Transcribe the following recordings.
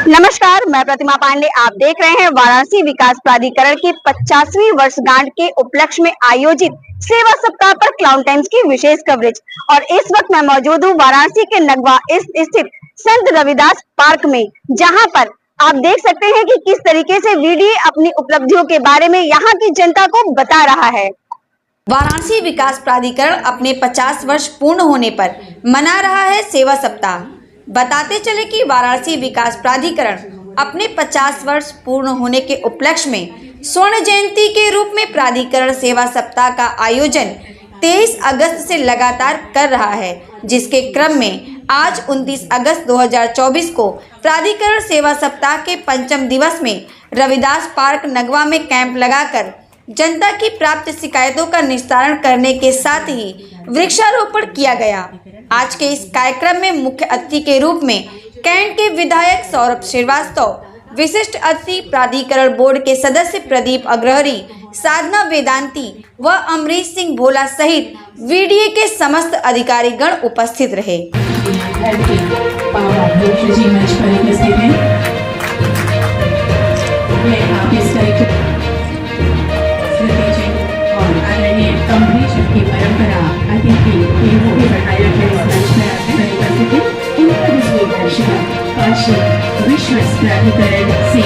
नमस्कार, मैं प्रतिमा पांडे। आप देख रहे हैं वाराणसी विकास प्राधिकरण की 50वीं वर्षगांठ के उपलक्ष्य में आयोजित सेवा सप्ताह पर क्लाउड टाइम्स की विशेष कवरेज। और इस वक्त मैं मौजूद हूँ वाराणसी के नगवा स्थित संत रविदास पार्क में, जहां पर आप देख सकते हैं कि किस तरीके से वीडीए अपनी उपलब्धियों के बारे में यहाँ की जनता को बता रहा है। वाराणसी विकास प्राधिकरण अपने 50 वर्ष पूर्ण होने पर मना रहा है सेवा सप्ताह। बताते चले कि वाराणसी विकास प्राधिकरण अपने 50 वर्ष पूर्ण होने के उपलक्ष्य में स्वर्ण जयंती के रूप में प्राधिकरण सेवा सप्ताह का आयोजन 23 अगस्त से लगातार कर रहा है, जिसके क्रम में आज 29 अगस्त 2024 को प्राधिकरण सेवा सप्ताह के पंचम दिवस में रविदास पार्क नगवा में कैंप लगाकर जनता की प्राप्त शिकायतों का निस्तारण करने के साथ ही वृक्षारोपण किया गया। आज के इस कार्यक्रम में मुख्य अतिथि के रूप में कैंट के विधायक सौरभ श्रीवास्तव, विशिष्ट अतिथि प्राधिकरण बोर्ड के सदस्य प्रदीप अग्रहरी, साधना वेदांती व अमरीश सिंह भोला सहित वीडीए के समस्त अधिकारी गण उपस्थित रहे। की परंपरा काशी विश्व प्राधिकरण से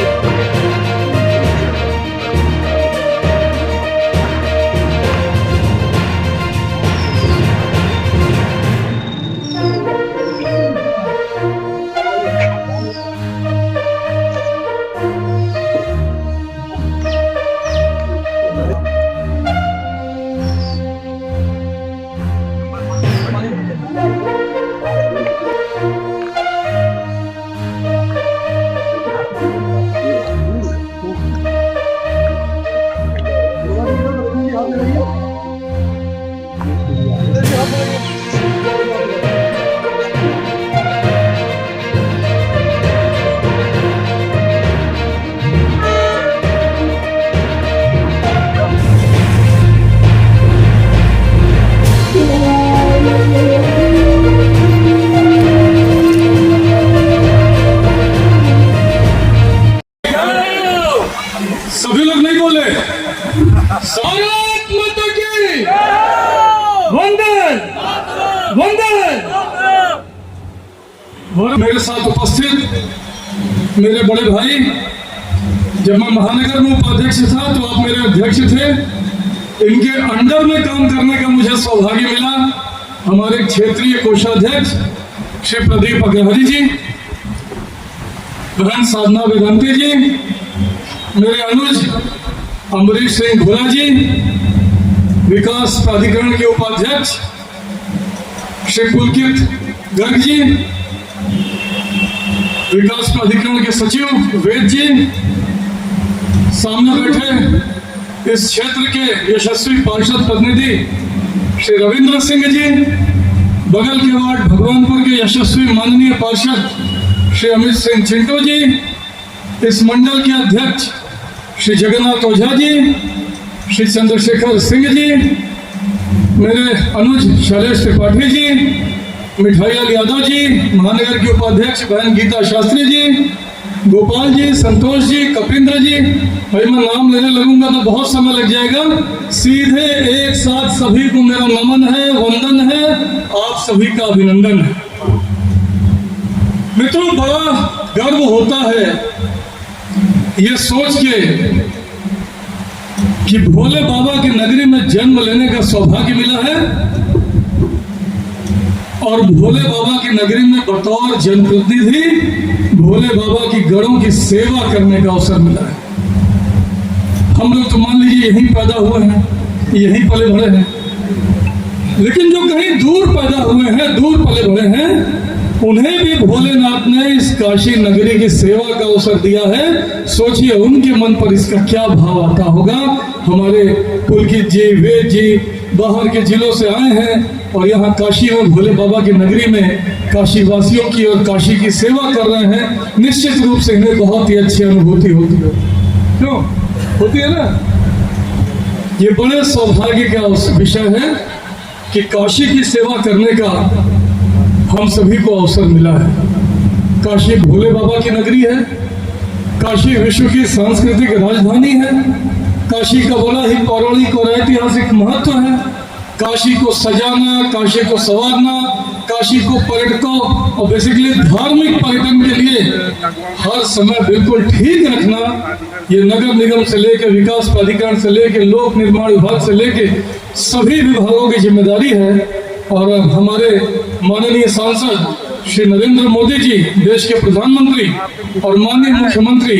सभी लोग नहीं बोले। भारत माता की वंदन वंदन। मेरे साथ उपस्थित मेरे बड़े भाई, जब मैं महानगर में उपाध्यक्ष था तो आप मेरे अध्यक्ष थे। इनके अंडर में काम करने का मुझे सौभाग्य मिला। हमारे क्षेत्रीय कोषाध्यक्ष श्री प्रदीप अग्रहरी जी, बहन साधना वेदांती जी, मेरे अनुज अमरीश सिंह भोला जी, विकास प्राधिकरण के उपाध्यक्ष श्री पुलकित गर्ग जी, विकास प्राधिकरण के सचिव वेद जी, सामने बैठे इस क्षेत्र के यशस्वी पार्षद प्रतिनिधि श्री रविंद्र सिंह जी, बगल के वार्ड भगवानपुर के यशस्वी माननीय पार्षद श्री अमित सिंह चिंटो जी, इस मंडल के अध्यक्ष श्री जगन्नाथ ओझा जी, श्री चंद्रशेखर सिंह जी, मेरे अनुज शैलेश त्रिपाठी जी, मिठाईलाल यादव जी, महानगर के उपाध्यक्ष बहन गीता शास्त्री जी, गोपाल जी, संतोष जी, कपिंद्र जी। भाई मैं नाम लेने लगूंगा तो बहुत समय लग जाएगा। सीधे एक साथ सभी को मेरा नमन है, वंदन है, आप सभी का अभिनंदन है। मित्रों, बड़ा गर्व होता है ये सोच के कि भोले बाबा की नगरी में जन्म लेने का सौभाग्य मिला है और भोले बाबा की नगरी में बतौर जनप्रतिनिधि भोले बाबा की गणों की सेवा करने का अवसर मिला है। हम लोग तो मान लीजिए यहीं पैदा हुए हैं, यहीं पले बढ़े हैं, लेकिन जो कहीं दूर पैदा हुए हैं, दूर पले बढ़े हैं, उन्हें भी भोलेनाथ ने इस काशी नगरी की सेवा का अवसर दिया है। सोचिए उनके मन पर इसका क्या भाव आता होगा। हमारे पुलकित जी, वेद जी बाहर के जिलों से आए हैं और यहाँ काशी में भोले बाबा की नगरी में काशी वासियों की और काशी की सेवा कर रहे हैं। निश्चित रूप से इन्हें बहुत ही अच्छी अनुभूति होती है। क्यों होती है ना? ये बड़े सौभाग्य का विषय है कि काशी की सेवा करने का हम सभी को अवसर मिला है। काशी भोले बाबा की नगरी है, काशी विश्व की सांस्कृतिक राजधानी है, काशी का बड़ा ही पौराणिक और ऐतिहासिक महत्व है। काशी को सजाना, काशी को संवारना, काशी को पर्यटकों और बेसिकली धार्मिक पर्यटन के लिए हर समय बिल्कुल ठीक रखना, ये नगर निगम से लेकर विकास प्राधिकरण से लेकर लोक निर्माण विभाग से लेकर सभी विभागों की जिम्मेदारी है। और हमारे माननीय सांसद श्री नरेंद्र मोदी जी, देश के प्रधानमंत्री और माननीय मुख्यमंत्री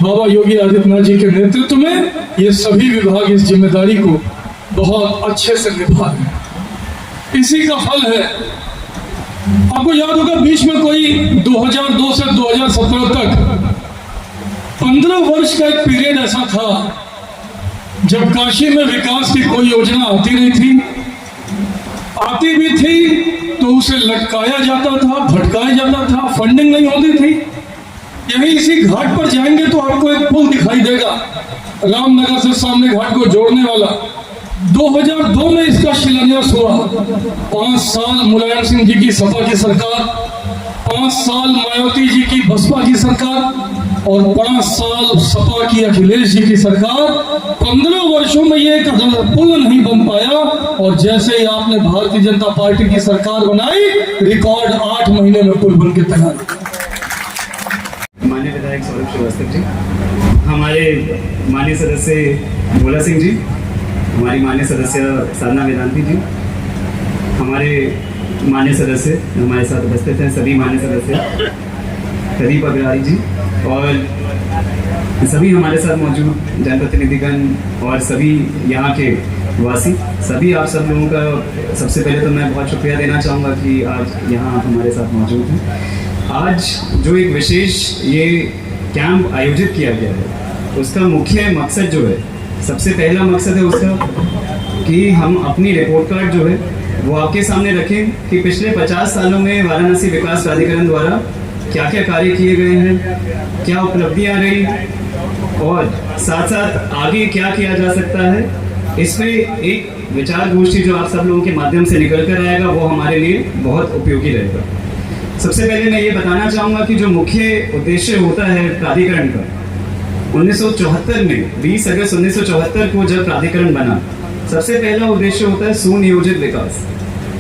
बाबा योगी आदित्यनाथ जी के नेतृत्व में ये सभी विभाग इस जिम्मेदारी को बहुत अच्छे से निभा रहे हैं। इसी का फल है, आपको याद होगा बीच में कोई 2002 से 2017 तक 15 वर्ष का एक पीरियड ऐसा था जब काशी में विकास की कोई योजना आती नहीं थी, आती भी थी तो उसे लटकाया जाता था, भटकाया जाता था, फंडिंग नहीं होती थी। यही इसी घाट पर जाएंगे तो आपको एक पुल दिखाई देगा, रामनगर से सामने घाट को जोड़ने वाला। 2002 में इसका शिलान्यास हुआ। 5 साल मुलायम सिंह जी की सपा की सरकार, 5 साल मायावती जी की बसपा की सरकार और 5 साल सपा की अखिलेश जी की सरकार। 15 वर्षों में ये पुल नहीं बन पाया और जैसे ही आपने भारतीय जनता पार्टी की सरकार बनाई, रिकॉर्ड 8 महीने में पुल बन के तैयार। माननीय विधायक सौरभ श्रीवास्तव जी, हमारे माननीय सदस्य भोला सिंह जी, हमारी माननीय सदस्य साधना वेदांती जी, हमारे माननीय सदस्य हमारे साथ उपस्थित हैं सभी माननीय सदस्य प्रदीप अग्रवाल जी और सभी हमारे साथ मौजूद जनप्रतिनिधिगण और सभी यहाँ के वासी, सभी आप सब लोगों का सबसे पहले तो मैं बहुत शुक्रिया देना चाहूँगा कि आज यहाँ आप हमारे साथ मौजूद हैं। आज जो एक विशेष ये कैंप आयोजित किया गया है, उसका मुख्य मकसद जो है, सबसे पहला मकसद है उसका कि हम अपनी रिपोर्ट कार्ड जो है वो आपके सामने रखें कि पिछले 50 सालों में वाराणसी विकास प्राधिकरण द्वारा क्या क्या कार्य किए गए हैं, क्या उपलब्धियां रही और साथ साथ आगे क्या किया जा सकता है। इस पे एक विचार गोष्ठी जो आप सब लोगों के माध्यम से निकल कर आएगा वो हमारे लिए बहुत उपयोगी रहेगा। सबसे पहले मैं ये बताना चाहूँगा कि जो मुख्य उद्देश्य होता है प्राधिकरण का, 1974 में 20 अगस्त 1974 को जब प्राधिकरण बना, सबसे पहला उद्देश्य होता है सुनियोजित विकास,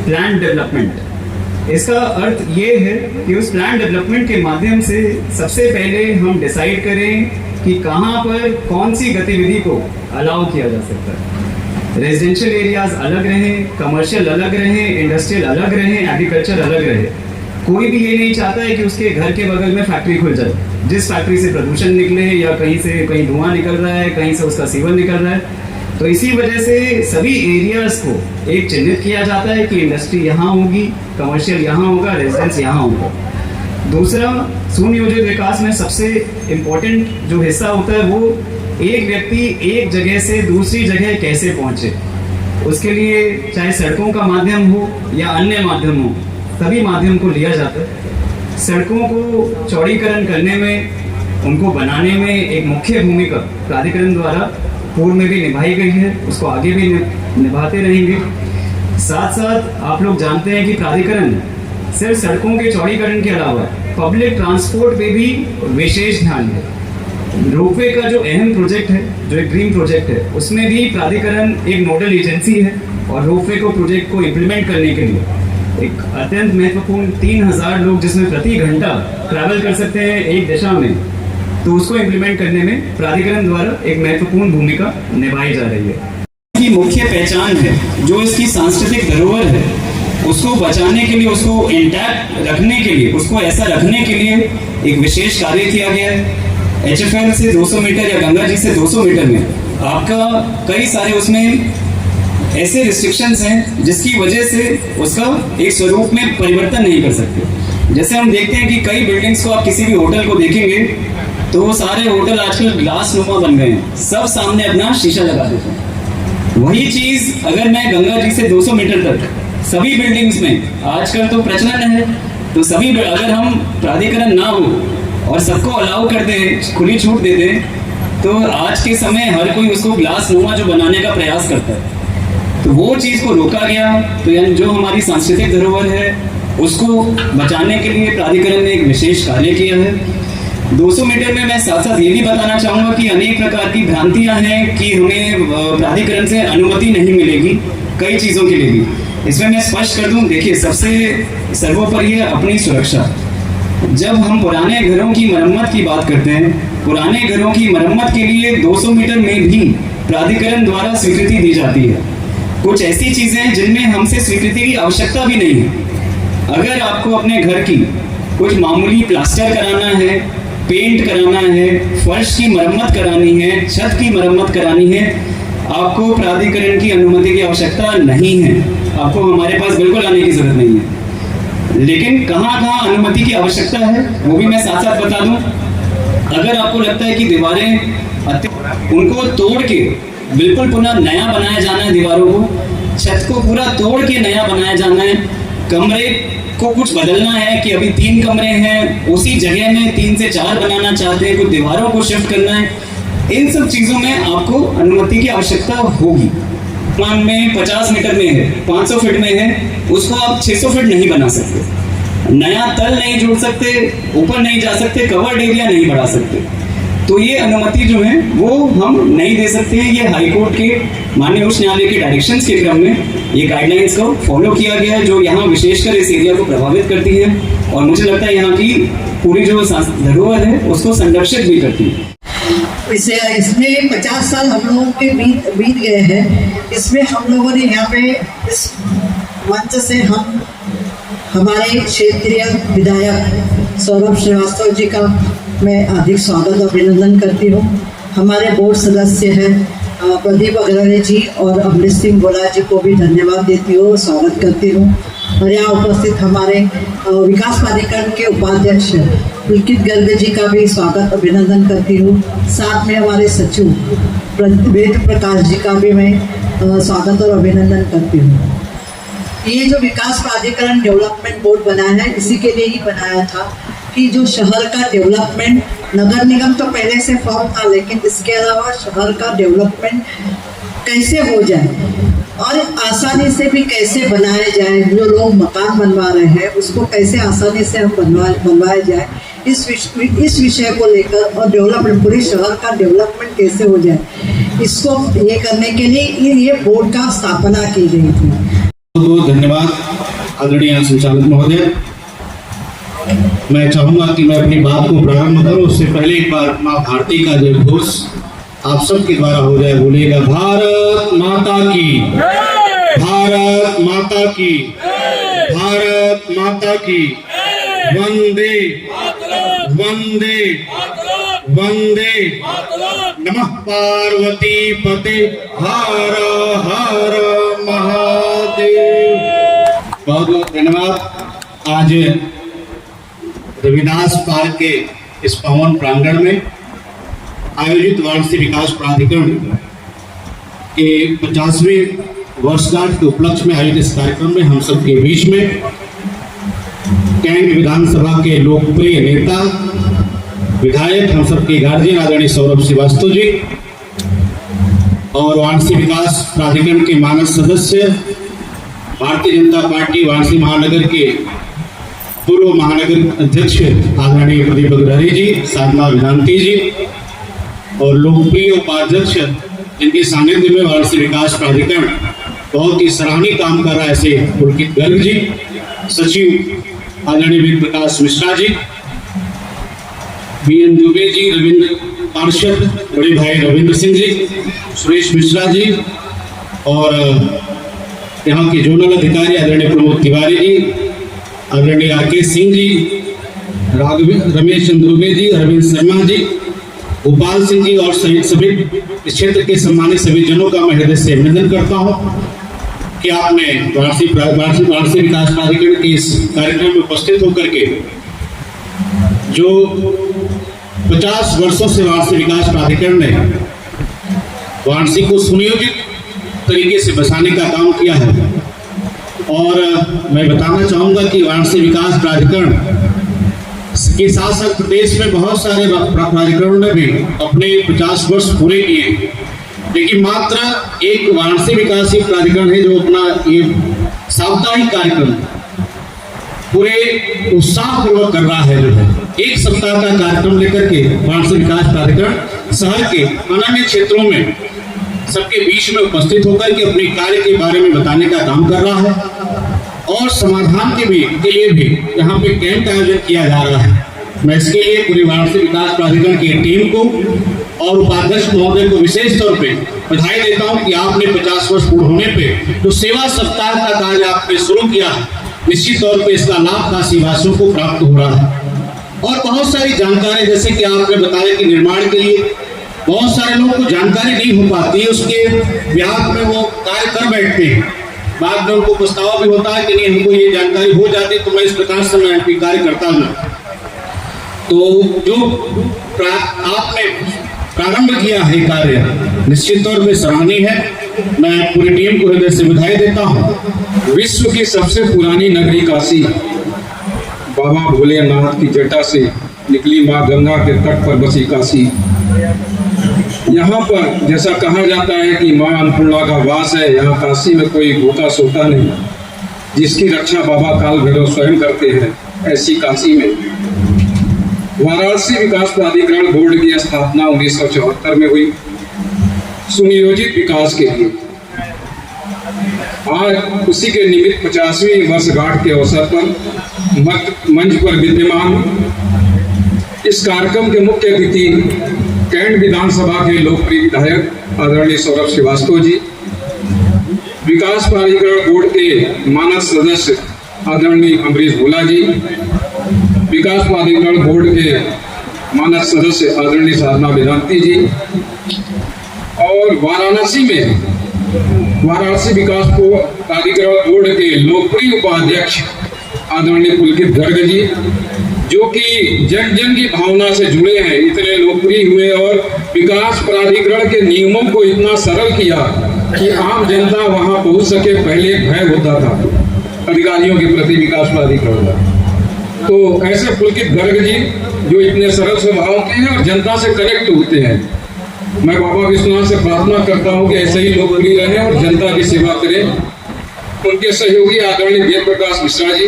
प्लान डेवलपमेंट। इसका अर्थ ये है कि उस प्लान डेवलपमेंट के माध्यम से सबसे पहले हम डिसाइड करें कि कहाँ पर कौन सी गतिविधि को अलाउ किया जा सकता है। रेजिडेंशियल एरियाज अलग रहें, कमर्शियल अलग रहें, इंडस्ट्रियल अलग रहें, एग्रीकल्चर अलग रहे। कोई भी ये नहीं चाहता है कि उसके घर के बगल में फैक्ट्री खुल जाए, जिस फैक्ट्री से प्रदूषण निकले या कहीं से कहीं धुआं निकल रहा है, कहीं से उसका सीवर निकल रहा है। तो इसी वजह से सभी एरियाज को एक चिन्हित किया जाता है कि इंडस्ट्री यहाँ होगी, कमर्शियल यहाँ होगा, रेजिडेंस यहाँ होगा। दूसरा, सुनियोजित विकास में सबसे इम्पोर्टेंट जो हिस्सा होता है वो एक व्यक्ति एक जगह से दूसरी जगह कैसे पहुँचे। उसके लिए चाहे सड़कों का माध्यम हो या अन्य माध्यम हो, सभी माध्यम को लिया जाता है। सड़कों को चौड़ीकरण करने में, उनको बनाने में एक मुख्य भूमिका प्राधिकरण द्वारा पूर्व में भी निभाई गई है, उसको आगे भी निभाते रहेंगे। साथ साथ आप लोग जानते हैं कि प्राधिकरण सिर्फ सड़कों के चौड़ीकरण के अलावा पब्लिक ट्रांसपोर्ट पे भी विशेष ध्यान है। रोपवे का जो अहम प्रोजेक्ट है, जो एक ड्रीम प्रोजेक्ट है, उसमें भी प्राधिकरण एक नोडल एजेंसी है और रोपवे को प्रोजेक्ट को इम्प्लीमेंट करने के लिए एक अत्यंत महत्वपूर्ण 3000 लोग जिसमें प्रति घंटा ट्रैवल कर सकते हैं एक दिशा में, तो उसको इम्प्लीमेंट करने में प्राधिकरण द्वारा एक महत्वपूर्ण भूमिका निभाई जा रही है। की मुख्य पहचान है, जो इसकी सांस्कृतिक धरोहर है, उसको बचाने के लिए, उसको इंटैक्ट रखने के लिए, उसको ऐसा रखने के लिए एक विशेष कार्य किया गया है। HFL से 200 मीटर या गंगा जी से 200 मीटर में आपका कई सारे उसमें ऐसे रिस्ट्रिक्शंस हैं जिसकी वजह से उसका एक स्वरूप में परिवर्तन नहीं कर सकते। जैसे हम देखते हैं कि कई बिल्डिंग्स को आप किसी भी होटल को देखेंगे तो वो सारे होटल आजकल ग्लास नुमा बन गए हैं, सब सामने अपना शीशा लगा देते हैं। वही चीज अगर मैं गंगा जी से 200 मीटर तक सभी बिल्डिंग्स में, आजकल तो प्रचलन है, तो सभी अगर हम प्राधिकरण ना हो और सबको अलाउ कर दें, खुली छूट दे दें, तो आज के समय हर कोई उसको ग्लास नुमा जो बनाने का प्रयास करता है, तो वो चीज़ को रोका गया। तो यानी जो हमारी सांस्कृतिक धरोहर है, उसको बचाने के लिए प्राधिकरण ने एक विशेष कार्य किया है। 200 मीटर में मैं साथ साथ ये भी बताना चाहूँगा कि अनेक प्रकार की भ्रांतियाँ हैं कि हमें प्राधिकरण से अनुमति नहीं मिलेगी कई चीज़ों के लिए भी। इसमें मैं स्पष्ट कर दूँ, देखिए सबसे सर्वोपरि है अपनी सुरक्षा। जब हम पुराने घरों की मरम्मत की बात करते हैं, पुराने घरों की मरम्मत के लिए 200 मीटर में भी प्राधिकरण द्वारा स्वीकृति दी जाती है। कुछ ऐसी चीज़ें हैं जिनमें हमसे स्वीकृति की आवश्यकता भी नहीं है। अगर आपको अपने घर की कुछ मामूली प्लास्टर कराना है, पेंट कराना है, फर्श की मरम्मत करानी है, छत की मरम्मत करानी है, आपको प्राधिकरण की अनुमति की आवश्यकता नहीं है। आपको हमारे पास बिल्कुल आने की जरूरत नहीं है। लेकिन कहाँ कहाँ अनुमति की आवश्यकता है वो भी मैं साथ साथ बता दूं। अगर आपको लगता है कि दीवारें उनको तोड़ के बिल्कुल पुनः नया बनाया जाना है, दीवारों को, छत को पूरा तोड़ के नया बनाया जाना है, कमरे को कुछ बदलना है कि अभी 3 कमरे हैं उसी जगह में 3 से 4 बनाना चाहते हैं, कुछ दीवारों को शिफ्ट करना है, इन सब चीज़ों में आपको अनुमति की आवश्यकता होगी। प्लान में 50 मीटर में है, 500 फीट में है, उसको आप 600 फीट नहीं बना सकते, नया तल नहीं जोड़ सकते, ऊपर नहीं जा सकते, कवर्ड एरिया नहीं बढ़ा सकते। तो ये अनुमति जो है वो हम नहीं दे सकते हैं। ये हाईकोर्ट के माननीय उच्च न्यायालय के डायरेक्शंस के क्रम में ये गाइडलाइंस को फॉलो किया गया है, जो यहाँ विशेषकर इस एरिया को प्रभावित करती है और मुझे लगता है यहाँ की पूरी जो धरोहर है उसको संरक्षित भी करती है। इसमें 50 साल हम लोगों के बीत गए हैं। इसमें हम लोगों ने यहाँ पे इस मंच से हम हमारे क्षेत्रीय विधायक सौरभ श्रीवास्तव जी का मैं हार्दिक स्वागत और अभिनंदन करती हूँ। हमारे बोर्ड सदस्य हैं प्रदीप अग्रवाल जी और अमृत सिंह बोला जी को भी धन्यवाद देती हूँ, स्वागत करती हूँ। और यहाँ उपस्थित हमारे विकास प्राधिकरण के उपाध्यक्ष पुलकित गर्ग जी का भी स्वागत अभिनंदन करती हूँ। साथ में हमारे सचिव वेद प्रकाश जी का भी मैं स्वागत और अभिनंदन करती हूँ। ये जो विकास प्राधिकरण डेवलपमेंट बोर्ड बना है, इसी के लिए ही बनाया था कि जो शहर का डेवलपमेंट, नगर निगम तो पहले से फॉर्म था, लेकिन इसके अलावा शहर का डेवलपमेंट कैसे हो जाए और आसानी से भी कैसे बनाया जाए। जो लोग मकान बनवा रहे हैं उसको कैसे आसानी से हम बनवाया जाए, इस विषय को लेकर और डेवलपमेंट, पूरे शहर का डेवलपमेंट कैसे हो जाए, इसको ये करने के लिए ये बोर्ड का स्थापना की गई थी। बहुत धन्यवाद आदरणीय संचालक महोदय। मैं चाहूंगा कि मैं अपनी बात को प्रारंभ करूं, उससे पहले एक बार माँ भारती का जय घोष आप सबके द्वारा हो जाए। बोलिएगा भारत माता की, भारत माता की, भारत माता की, वंदे वंदे वंदे नमः पार्वती पते हर हर महादेव। बहुत बहुत धन्यवाद। आज रविदास पार्क के इस पावन प्रांगण में आयोजित वाराणसी विकास प्राधिकरण के 50वें वर्षगांठ के उपलक्ष्य में आयोजित इस कार्यक्रम में हम सबके बीच में कैंट विधानसभा के लोकप्रिय नेता विधायक, हम सबके गार्जियन आदरणीय सौरभ श्रीवास्तव जी और वाराणसी विकास प्राधिकरण के मानद सदस्य, भारतीय जनता पार्टी वाराणसी महानगर के पूर्व महानगर अध्यक्ष आदरणीय प्रदीप अग्रवाल जी, साधना वेदांती जी और लोकप्रिय उपाध्यक्ष जिनके सानिध्य में वाराणसी विकास प्राधिकरण बहुत ही सराहनीय काम कर रहा है, ऐसे पुलकित गर्ग जी, सचिव आदरणीय वेद प्रकाश मिश्रा जी, बीएन दुबे जी, रविंद्र पार्षद बड़े भाई रविंद्र सिंह जी, सुरेश मिश्रा जी और यहाँ के जोनल अधिकारी आदरणीय प्रमोद तिवारी जी, आदरणीय राकेश सिंह जी, रमेश चंद्र दुबे जी, अरविंद शर्मा जी, गोपाल सिंह जी और सभी इस क्षेत्र के सम्मानित सभी जनों का मैं हृदय से अभिनंदन करता हूँ कि आपने वाराणसी विकास प्राधिकरण के इस कार्यक्रम में उपस्थित होकर के जो 50 वर्षों से वाराणसी विकास प्राधिकरण ने वाराणसी को सुनियोजित तरीके से बसाने का काम किया है। और मैं बताना चाहूँगा कि वाराणसी विकास प्राधिकरण के साथ साथ प्रदेश में बहुत सारे प्राधिकरणों ने भी अपने 50 वर्ष पूरे किए, लेकिन मात्र एक वाराणसी विकास प्राधिकरण है जो अपना ये साप्ताहिक कार्यक्रम पूरे उत्साह पूर्वक कर रहा है। जो है एक सप्ताह का कार्यक्रम लेकर के वाराणसी विकास प्राधिकरण शहर के अन्य क्षेत्रों में सबके बीच में उपस्थित होकर के अपने कार्य के बारे में बताने का काम कर रहा है और समाधान के लिए भी यहाँ पे कैंप का आयोजन किया जा रहा है। मैं इसके लिए पूरे वाराणसी विकास प्राधिकरण की टीम को और उपाध्यक्ष महोदय को विशेष तौर पे बधाई देता हूँ कि आपने 50 वर्ष पूर्ण होने पे जो सेवा सप्ताह का कार्य आपने शुरू किया, निश्चित तौर पे इसका लाभ काशी वासियों को प्राप्त हो रहा है। और बहुत सारी जानकारी, जैसे कि आपने बताया कि निर्माण के लिए बहुत सारे लोगों को जानकारी नहीं हो पाती है, उसके ब्याह में वो कार्य कर बैठते हैं, बाद में उनको पछतावा भी होता है कि नहीं हमको ये जानकारी हो जाती तो मैं इस प्रकार से मैं कार्य करता हूँ। तो जो आपने प्रारंभ किया है कार्य निश्चित तौर पे सराहनीय है। मैं पूरी टीम को हृदय से बधाई देता हूँ। विश्व की सबसे पुरानी नगरी काशी, बाबा भोलेनाथ की जटा से निकली माँ गंगा के तट पर बसी काशी। यहाँ पर जैसा कहा जाता है कि माँ अन्नपूर्णा का वास है, यहाँ काशी में कोई भूखा सोता नहीं, जिसकी रक्षा बाबा काल भैरव स्वयं करते हैं। ऐसी काशी में वाराणसी विकास प्राधिकरण बोर्ड की स्थापना 1974 में हुई सुनियोजित विकास के लिए। आज उसी के निमित्त 50वीं वर्षगांठ के अवसर पर मंच पर विद्यमान इस कार्यक्रम के मुख्य अतिथि कैंट विधानसभा के लोकप्रिय विधायक आदरणीय सौरभ श्रीवास्तव जी, विकास प्राधिकरण बोर्ड के मानद सदस्य आदरणीय अमरीश भोला जी, विकास प्राधिकरण बोर्ड के मानद सदस्य आदरणीय साधना वेदांती जी और वाराणसी विकास प्राधिकरण बोर्ड के लोकप्रिय उपाध्यक्ष आदरणीय पुलकित गर्ग जी, जो कि जन जन की भावना से जुड़े हैं, इतने लोकप्रिय हुए और विकास प्राधिकरण के नियमों को इतना सरल किया कि आम जनता वहां पहुंच सके। पहले एक भय होता था अधिकारियों के प्रति विकास प्राधिकरण का। तो ऐसे पुलकित गर्ग जी जो इतने सरल स्वभाव के हैं और जनता से कनेक्ट होते हैं, मैं बाबा विश्वनाथ से प्रार्थना करता हूं कि ऐसे ही लोकप्रिय रहे और जनता की सेवा करें। उनके सहयोगी आदरणीय देव प्रकाश मिश्रा जी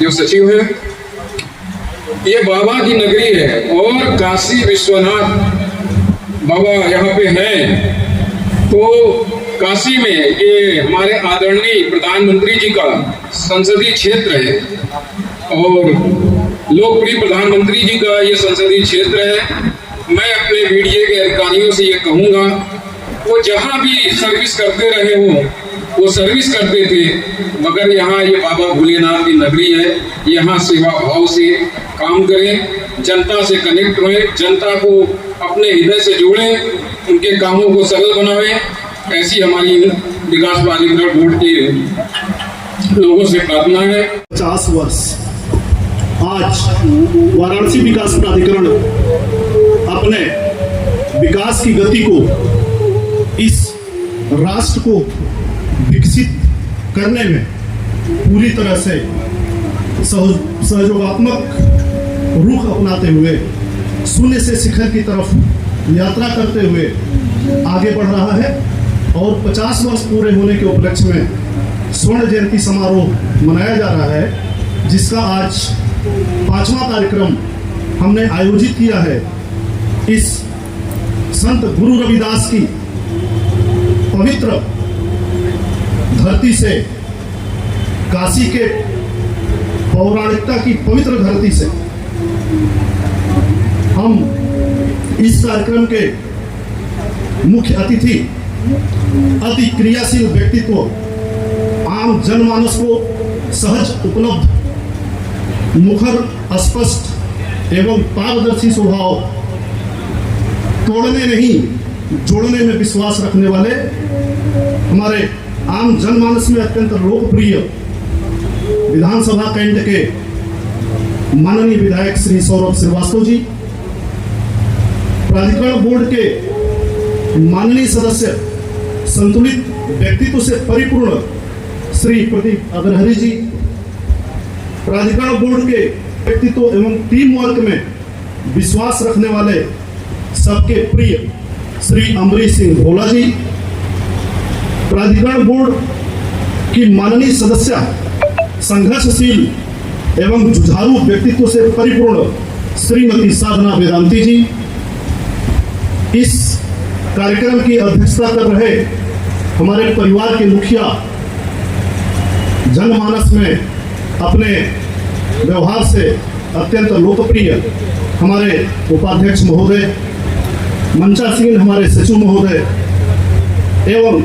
जो सचिव है, ये बाबा की नगरी है और काशी विश्वनाथ बाबा यहाँ पे हैं। तो काशी में ये हमारे आदरणीय प्रधानमंत्री जी का संसदीय क्षेत्र है और लोकप्रिय प्रधानमंत्री जी का ये संसदीय क्षेत्र है। मैं अपने मीडिया के अधिकारियों से ये कहूँगा, वो जहाँ भी सर्विस करते रहे हो वो सर्विस करते थे, मगर यहाँ ये बाबा भोलेनाथ की नगरी है, यहाँ सेवा भाव से काम करें, जनता से कनेक्ट रहे, जनता को अपने हृदय से जोड़ें, उनके कामों को सरल बनावें। ऐसी हमारी विकास प्राधिकरण बोर्ड के लोगों से प्रार्थना है। 50 वर्ष आज वाराणसी विकास प्राधिकरण अपने विकास की गति को, इस राष्ट्र को विकसित करने में पूरी तरह से सहयोगात्मक रुख अपनाते हुए शून्य से शिखर की तरफ यात्रा करते हुए आगे बढ़ रहा है और 50 वर्ष पूरे होने के उपलक्ष्य में स्वर्ण जयंती समारोह मनाया जा रहा है, जिसका आज 5वां कार्यक्रम हमने आयोजित किया है। इस संत गुरु रविदास की पवित्र धरती से, काशी के पौराणिकता की पवित्र धरती से हम इस कार्यक्रम के मुख्य अतिथि, अति क्रियाशील व्यक्तित्व, आम जनमानस को सहज उपलब्ध, मुखर स्पष्ट एवं पारदर्शी स्वभाव, तोड़ने नहीं जोड़ने में विश्वास रखने वाले, हमारे आम जनमानस में अत्यंत लोकप्रिय विधानसभा कैंट के माननीय विधायक श्री सौरभ श्रीवास्तव जी, प्राधिकरण बोर्ड के माननीय सदस्य, संतुलित व्यक्तित्व से परिपूर्ण श्री प्रदीप अग्रहरी जी, प्राधिकरण बोर्ड के व्यक्तित्व एवं टीम वर्क में विश्वास रखने वाले सबके प्रिय श्री अमरीश सिंह भोला जी, प्राधिकरण बोर्ड की माननीय सदस्य संघर्षशील एवं जुझारू व्यक्तित्व से परिपूर्ण श्रीमती साधना वेदांती जी, इस कार्यक्रम की अध्यक्षता कर रहे हमारे परिवार के मुखिया, जनमानस में अपने व्यवहार से अत्यंत लोकप्रिय हमारे उपाध्यक्ष महोदय, मंचासीन हमारे सचिव महोदय एवं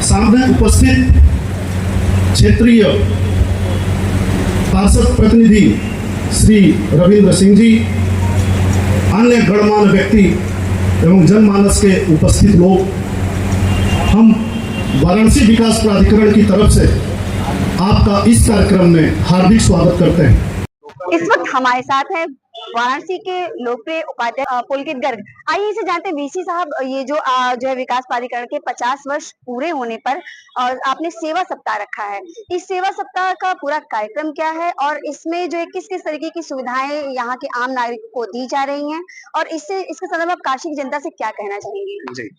सामने उपस्थित क्षेत्रीय पार्षद प्रतिनिधि श्री रविंद्र सिंह जी, अन्य गणमान्य व्यक्ति एवं जनमानस के उपस्थित लोग, हम वाराणसी विकास प्राधिकरण की तरफ से आपका इस कार्यक्रम में हार्दिक स्वागत करते हैं। इस वक्त हमारे साथ है वाराणसी के लोकप्रिय उपाध्यक्ष पुलकित गर्ग। आइए इसे जानते हैं वीसी साहब, ये जो है विकास प्राधिकरण के 50 वर्ष पूरे होने पर और आपने सेवा सप्ताह रखा है, इस सेवा सप्ताह का पूरा कार्यक्रम क्या है और इसमें जो है किस किस तरीके की सुविधाएं यहाँ के आम नागरिकों को दी जा रही हैं और इसके संदर्भ में आप काशी की जनता से क्या कहना चाहेंगे? जी,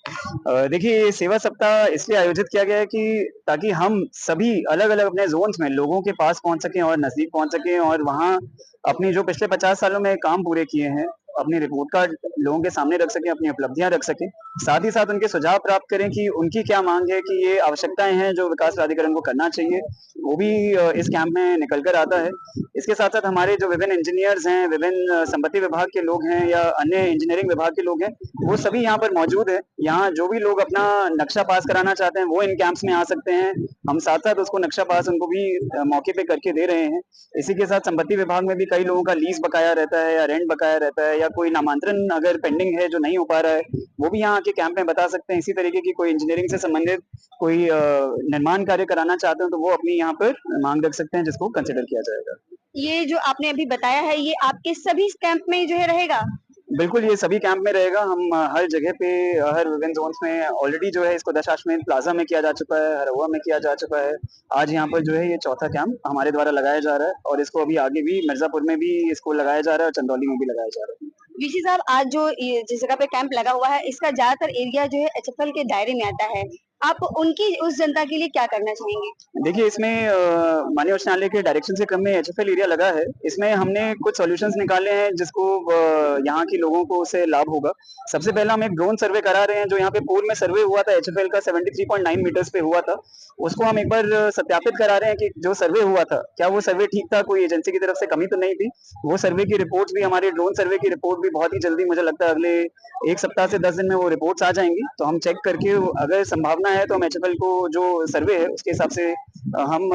देखिए, ये सेवा सप्ताह इसलिए आयोजित किया गया है कि ताकि हम सभी अलग अलग अपने जोन्स में लोगों के पास पहुंच सकें और नजदीक पहुंच सकें और वहां अपनी जो पिछले 50 सालों में काम पूरे किए हैं अपनी रिपोर्ट कार्ड लोगों के सामने रख सकें, अपनी उपलब्धियां रख सकें, साथ ही साथ उनके सुझाव प्राप्त करें कि उनकी क्या मांग है, कि ये आवश्यकताएं हैं जो विकास प्राधिकरण को करना चाहिए, वो भी इस कैंप में निकल कर आता है। इसके साथ साथ हमारे जो विभिन्न इंजीनियर्स हैं, विभिन्न संपत्ति विभाग के लोग हैं या अन्य इंजीनियरिंग विभाग के लोग हैं, वो सभी यहाँ पर मौजूद है। यहाँ जो भी लोग अपना नक्शा पास कराना चाहते हैं वो इन कैंप्स में आ सकते हैं। हम साथ साथ उसको नक्शा पास उनको भी मौके पे करके दे रहे हैं। इसी के साथ संपत्ति विभाग में भी कई लोगों का लीज बकाया रहता है या रेंट बकाया रहता है या कोई नामांतरण अगर पेंडिंग है जो नहीं हो पा रहा है, वो भी यहाँ के कैंप में बता सकते हैं। इसी तरीके की कोई इंजीनियरिंग से संबंधित कोई निर्माण कार्य कराना चाहते हैं तो वो अपनी यहाँ पर मांग रख सकते हैं, जिसको कंसिडर किया जाएगा। ये जो आपने अभी बताया है ये आपके सभी कैंप में जो है रहेगा? बिल्कुल, ये सभी कैंप में रहेगा। हम हर जगह पे हर विभिन्न जोन्स में ऑलरेडी जो है इसको दशाश्वमेध प्लाजा में किया जा चुका है, हरहुआ में किया जा चुका है। आज यहाँ पर जो है ये चौथा कैंप हमारे द्वारा लगाया जा रहा है और इसको अभी आगे भी मिर्जापुर में भी इसको लगाया जा रहा है और चंदौली में भी लगाया जा रहा है। वीसी साहब, आज जो जिस जगह पे कैंप लगा हुआ है इसका ज्यादातर एरिया जो है एचएफएल के दायरे में आता है, आप उनकी उस जनता के लिए क्या करना चाहेंगे? देखिए, इसमें माननीय उच्च न्यायालय के डायरेक्शन से क्रम में एचएफएल एरिया लगा है। इसमें हमने कुछ सॉल्यूशंस निकाले हैं जिसको यहाँ के लोगों को उससे लाभ होगा। सबसे पहला हम एक ड्रोन सर्वे करा रहे हैं। जो यहाँ पे पूर्व में सर्वे हुआ था एचएफएल का 73.9 मीटर्स पे हुआ था, उसको हम एक बार सत्यापित करा रहे हैं कि जो सर्वे हुआ था क्या वो सर्वे ठीक था, कोई एजेंसी की तरफ से कमी तो नहीं थी। वो सर्वे की रिपोर्ट भी, हमारे ड्रोन सर्वे की रिपोर्ट भी बहुत ही जल्दी, मुझे लगता है अगले 1 सप्ताह से 10 दिन में वो रिपोर्ट्स आ जाएंगी। तो हम चेक करके अगर संभावना है तो हम एचएफएल को जो सर्वे है उसके हिसाब से हम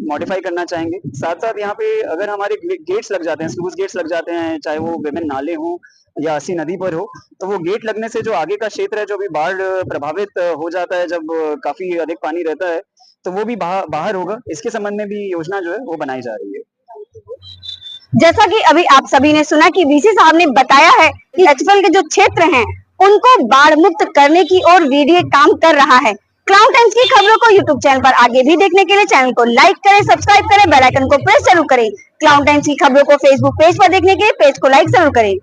मॉडिफाई करना चाहेंगे। साथ साथ यहाँ पे अगर हमारे गेट्स लग जाते हैं, स्लूज गेट्स लग जाते हैं, चाहे वो विभिन्न नाले हों या अस्सी नदी पर हो, तो वो गेट लगने से जो आगे का क्षेत्र है जो भी बाढ़ प्रभावित हो जाता है, जब काफी अधिक पानी रहता है, तो वो भी बाहर होगा। इसके संबंध में भी योजना जो है वो बनाई जा रही है। जैसा कि अभी आप सभी ने सुना कि वीसी साहब ने बताया है कि एचएफएल के जो क्षेत्र हैं उनको बाढ़ मुक्त करने की ओर वीडियो काम कर रहा है। क्लाउड टाइम्स की खबरों को यूट्यूब चैनल पर आगे भी देखने के लिए चैनल को लाइक करें, सब्सक्राइब करें, बेल आइकन को प्रेस जरूर करें। क्लाउड टाइम्स की खबरों को फेसबुक पेज पर देखने के लिए पेज को लाइक जरूर करें।